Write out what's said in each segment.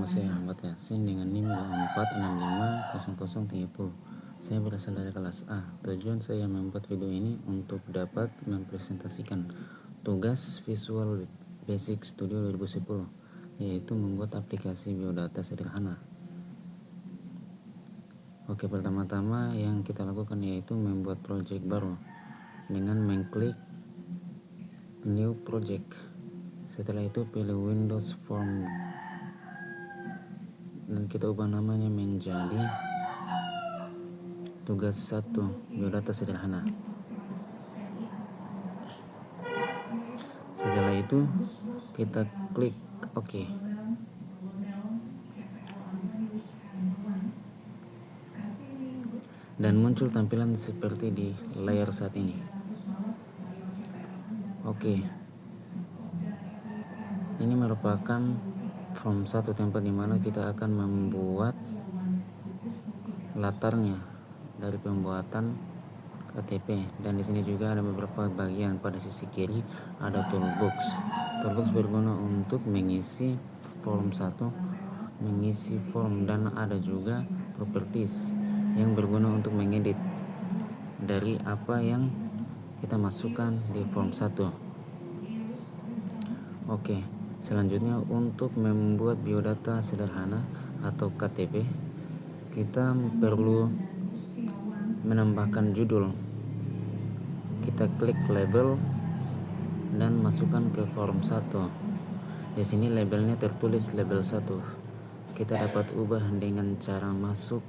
Nama saya Ahmad Yasin dengan NIM 24650030. Saya berasal dari kelas A. Tujuan saya membuat video ini untuk dapat mempresentasikan tugas Visual Basic Studio 2010, yaitu membuat aplikasi biodata sederhana. Oke, pertama-tama yang kita lakukan yaitu membuat project baru dengan mengklik New Project. Setelah itu pilih Windows Form dan kita ubah namanya menjadi tugas 1 biodata sederhana. Setelah itu kita klik OK. Dan muncul tampilan seperti di layar saat ini. Oke. Ini merupakan form 1 tempat dimana kita akan membuat latarnya dari pembuatan KTP, dan di sini juga ada beberapa bagian. Pada sisi kiri ada toolbox. Toolbox berguna untuk mengisi form 1, mengisi form, dan ada juga properties yang berguna untuk mengedit dari apa yang kita masukkan di form 1. Oke, selanjutnya untuk membuat biodata sederhana atau KTP, kita perlu menambahkan judul. Kita klik label dan masukkan ke form 1. Di sini labelnya tertulis label 1. Kita dapat ubah dengan cara masuk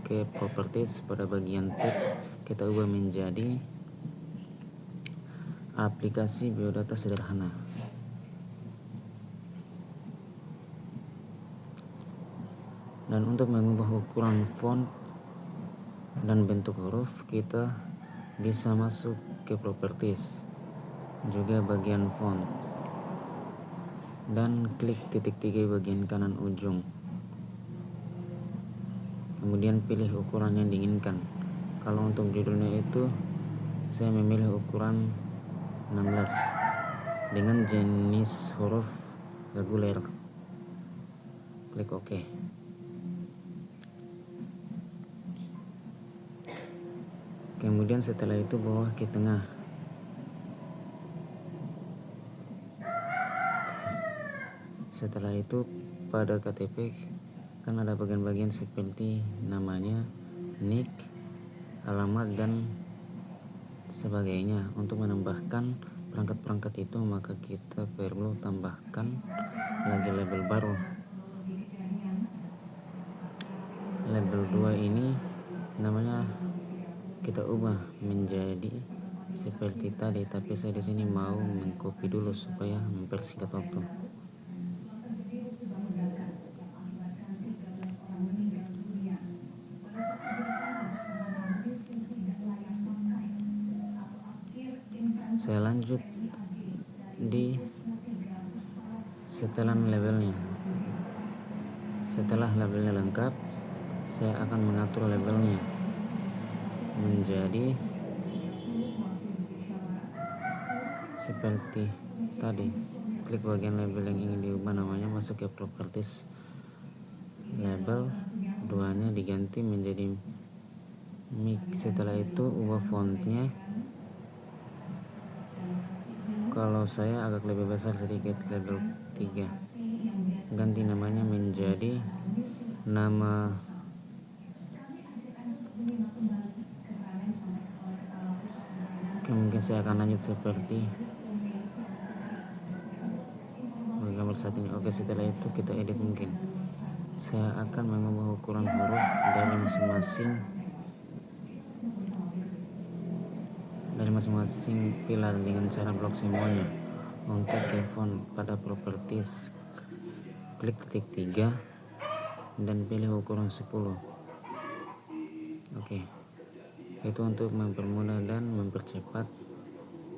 ke properties. Pada bagian teks kita ubah menjadi aplikasi biodata sederhana. Dan untuk mengubah ukuran font dan bentuk huruf, kita bisa masuk ke properties, juga bagian font, dan klik titik 3 bagian kanan ujung. Kemudian pilih ukuran yang diinginkan. Kalau untuk judulnya itu saya memilih ukuran 16 dengan jenis huruf reguler. Klik OK. Kemudian setelah itu bawah ke tengah. Setelah itu pada KTP kan ada bagian-bagian seperti namanya, nick, alamat, dan sebagainya. Untuk menambahkan perangkat-perangkat itu maka kita perlu tambahkan lagi label baru. Label 2 ini namanya kita ubah menjadi seperti tadi, tapi saya di sini mau mengcopy dulu supaya mempersingkat waktu. Saya lanjut di setelan labelnya. Setelah labelnya lengkap, saya akan mengatur labelnya menjadi seperti tadi. Klik bagian label yang ingin diubah namanya, masuk ke properties, label 2-nya diganti menjadi mic. Setelah itu ubah fontnya. Kalau saya agak lebih besar sedikit, label 3. Ganti namanya menjadi nama mungkin saya akan lanjut seperti gambar saat ini. Oke, setelah itu kita edit. Mungkin saya akan mengubah ukuran huruf dari masing-masing pilar dengan cara blok semuanya. Untuk ke font, pada properties klik titik 3 dan pilih ukuran 10. Oke, itu untuk mempermudah dan mempercepat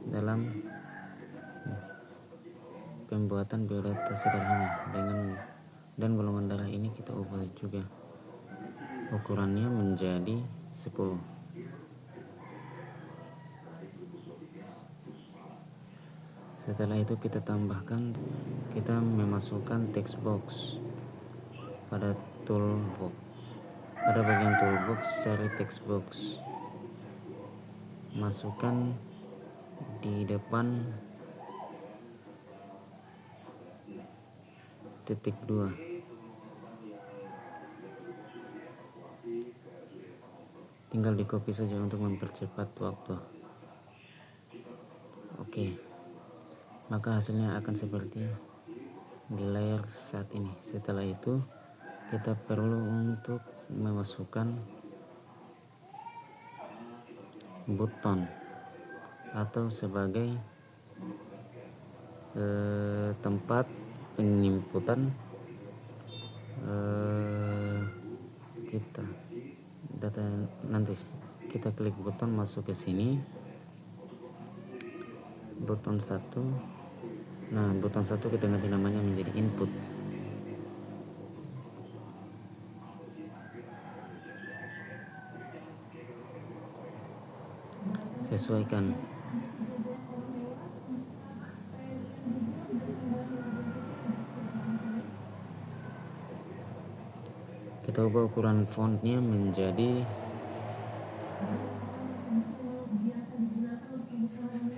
dalam pembuatan biodata sederhana. Dan golongan darah ini kita ubah juga ukurannya menjadi 10. Setelah itu kita memasukkan text box. pada toolbox. Pada bagian toolbox, cari text box, masukkan di depan titik 2. Tinggal di copy saja untuk mempercepat waktu. Oke, maka hasilnya akan seperti di layar saat ini. Setelah itu kita perlu untuk memasukkan button atau sebagai tempat penginputan kita data. Nanti kita klik button, masuk ke sini, button 1. Nah, button 1 kita ganti namanya menjadi input. Sesuaikan. Kita ubah ukuran fontnya menjadi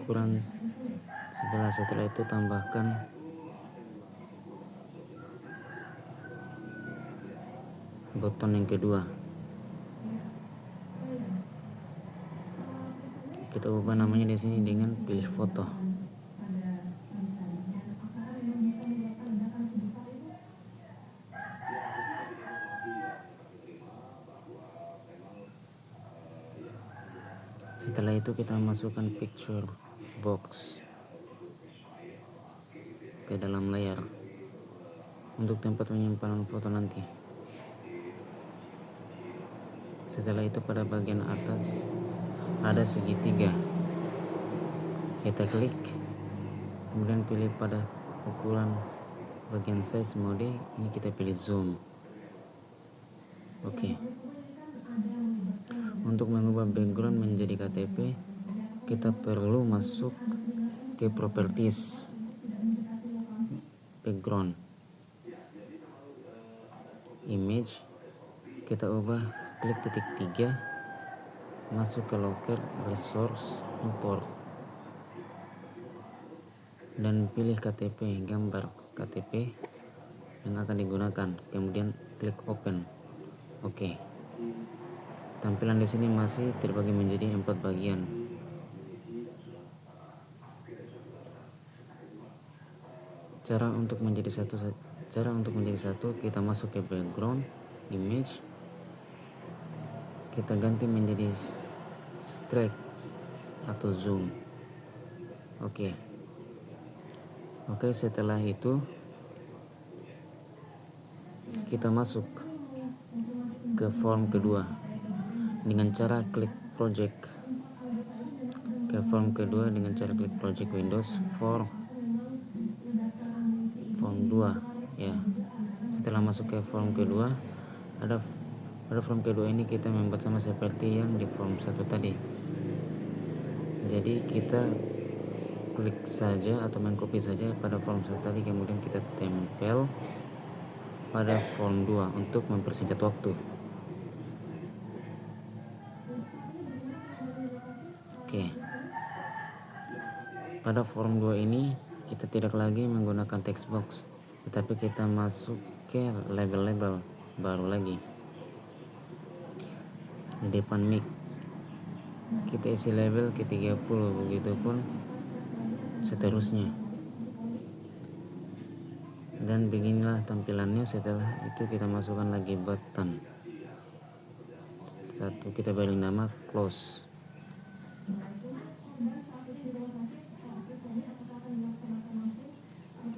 ukuran 11. Setelah itu tambahkan button yang kedua. Kita ubah namanya di sini dengan pilih foto. Setelah itu kita masukkan picture box ke dalam layar untuk tempat penyimpanan foto nanti. Setelah itu pada bagian atas ada segitiga, kita klik, kemudian pilih pada ukuran bagian size mode, ini kita pilih zoom. Oke. Untuk mengubah background menjadi KTP, kita perlu masuk ke properties background, image, kita ubah, klik titik 3, masuk ke local resource, import, dan pilih KTP, gambar KTP yang akan digunakan, kemudian klik open. Oke. Tampilan di sini masih terbagi menjadi 4 bagian. Cara untuk menjadi satu, kita masuk ke background, image, kita ganti menjadi strike atau zoom. Oke, setelah itu kita masuk ke form kedua dengan cara klik project. Ke form kedua dengan cara klik project Windows form 2 ya. Setelah masuk ke form kedua, pada form kedua ini kita membuat sama seperti yang di form 1 tadi. Jadi kita klik saja atau mengcopy saja pada form 1 tadi, kemudian kita tempel pada form 2 untuk mempersingkat waktu. Oke. Pada form 2 ini kita tidak lagi menggunakan text box, tetapi kita masuk ke label-label baru lagi. Di depan mic kita isi label ke 30, begitupun seterusnya. Dan beginilah tampilannya. Setelah itu kita masukkan lagi button 1, kita beri nama close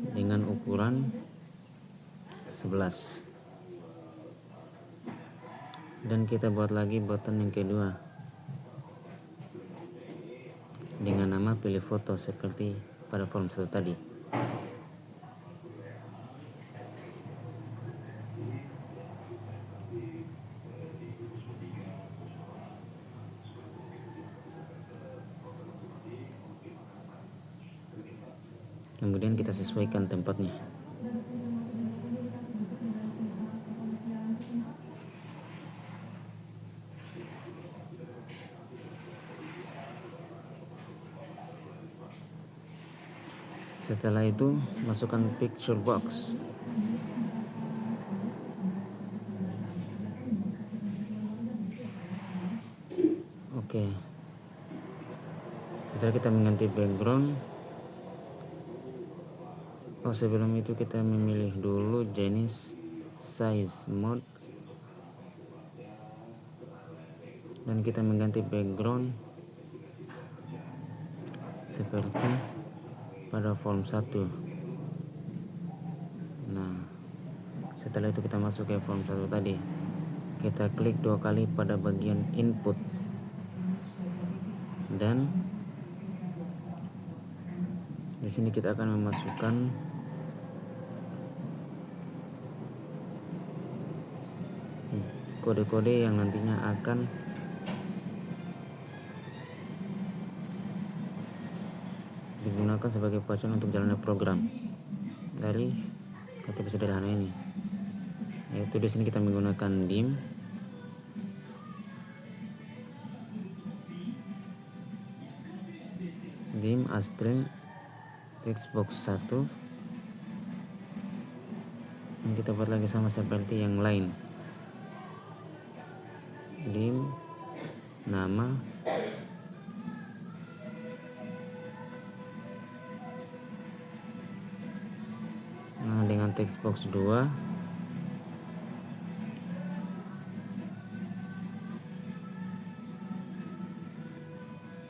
dengan ukuran 11, dan kita buat lagi button yang kedua dengan nama pilih foto seperti pada form 1 tadi. Kemudian kita sesuaikan tempatnya. Setelah itu masukkan picture box. Oke. Setelah kita mengganti background, sebelum itu kita memilih dulu jenis size mode dan kita mengganti background seperti pada form 1. Nah, setelah itu kita masuk ke form 1 tadi, kita klik 2 kali pada bagian input dan di sini kita akan memasukkan kode-kode yang nantinya akan digunakan sebagai pacuan untuk jalannya program dari KTP sederhana ini. Yaitu di sini kita menggunakan dim astring textbox 1 dan kita buat lagi sama seperti yang lain, dim nama dengan textbox 2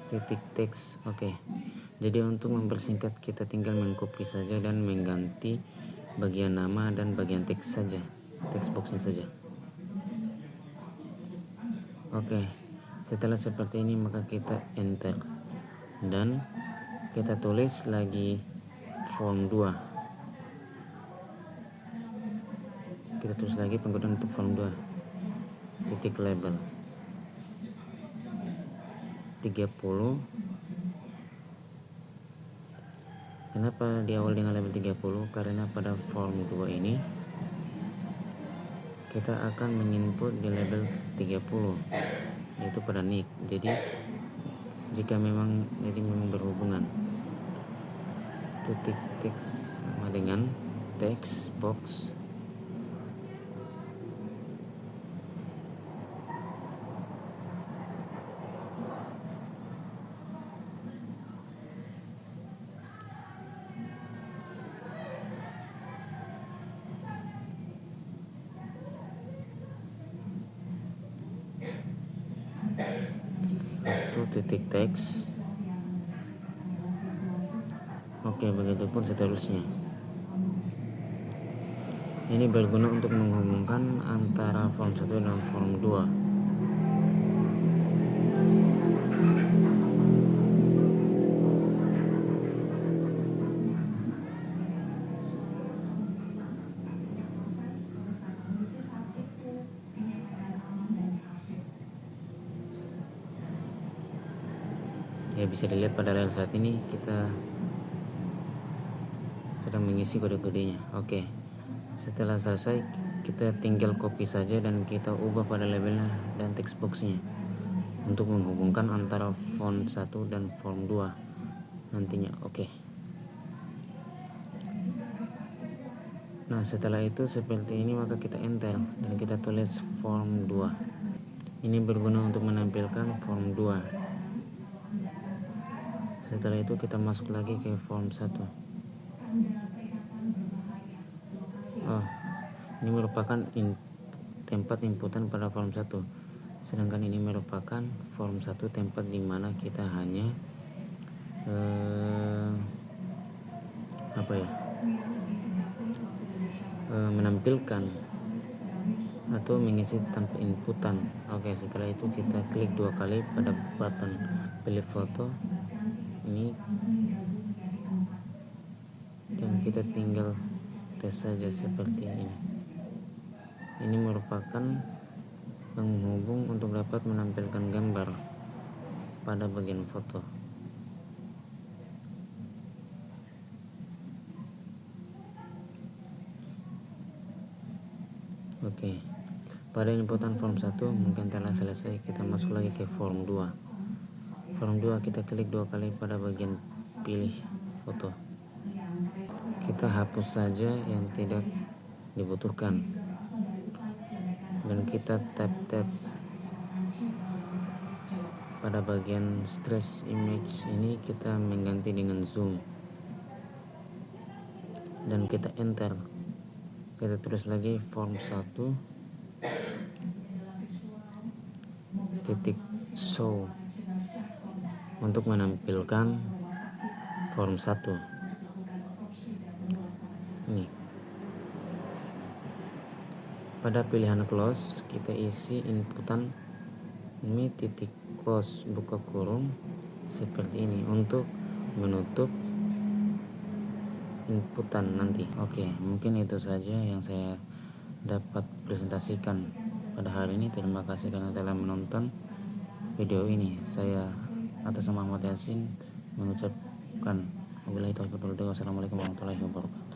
titik teks. Oke. Jadi untuk mempersingkat kita tinggal mengcopy saja dan mengganti bagian nama dan bagian teks saja, textboxnya saja. Oke. Setelah seperti ini maka kita enter dan kita tulis lagi form 2. Kita tulis lagi penggunaan untuk form 2 titik label 30. Kenapa di awal dengan label 30? Karena pada form 2 ini kita akan menginput di label 30 yaitu pada nick. Jadi jika memang berhubungan titik teks sama dengan text box titik teks. Oke, begitupun seterusnya. Ini berguna untuk menghubungkan antara form 1 dan form 2. Ya, bisa dilihat pada rel saat ini kita sedang mengisi kode-kodenya. Oke. Setelah selesai kita tinggal copy saja dan kita ubah pada labelnya dan textboxnya untuk menghubungkan antara font 1 dan form 2 nantinya. Oke. Nah, setelah itu seperti ini maka kita enter dan kita tulis form 2. Ini berguna untuk menampilkan form 2. Setelah itu kita masuk lagi ke form 1. Ini merupakan tempat inputan pada form 1. Sedangkan ini merupakan form 1 tempat dimana kita hanya menampilkan atau mengisi tanpa inputan. Oke, setelah itu kita klik 2 kali pada button pilih foto ini dan kita tinggal tes saja seperti ini. Ini merupakan penghubung untuk dapat menampilkan gambar pada bagian foto. Oke. Pada inputan form 1 mungkin telah selesai, kita masuk lagi ke form 2. Form 2 kita klik 2 kali pada bagian pilih foto. kita hapus saja yang tidak dibutuhkan, dan kita tap pada bagian stretch image ini, kita mengganti dengan zoom dan kita enter. Kita tulis lagi form 1 titik show untuk menampilkan form 1 ini. Pada pilihan close, kita isi inputan ini titik close buka kurung seperti ini untuk menutup inputan nanti. Oke, mungkin itu saja yang saya dapat presentasikan pada hari ini. Terima kasih karena telah menonton video ini. Saya atas nama Muhammad Yasin mengucapkan wabillahi taufiq wal hidayah. Wassalamualaikum warahmatullahi wabarakatuh.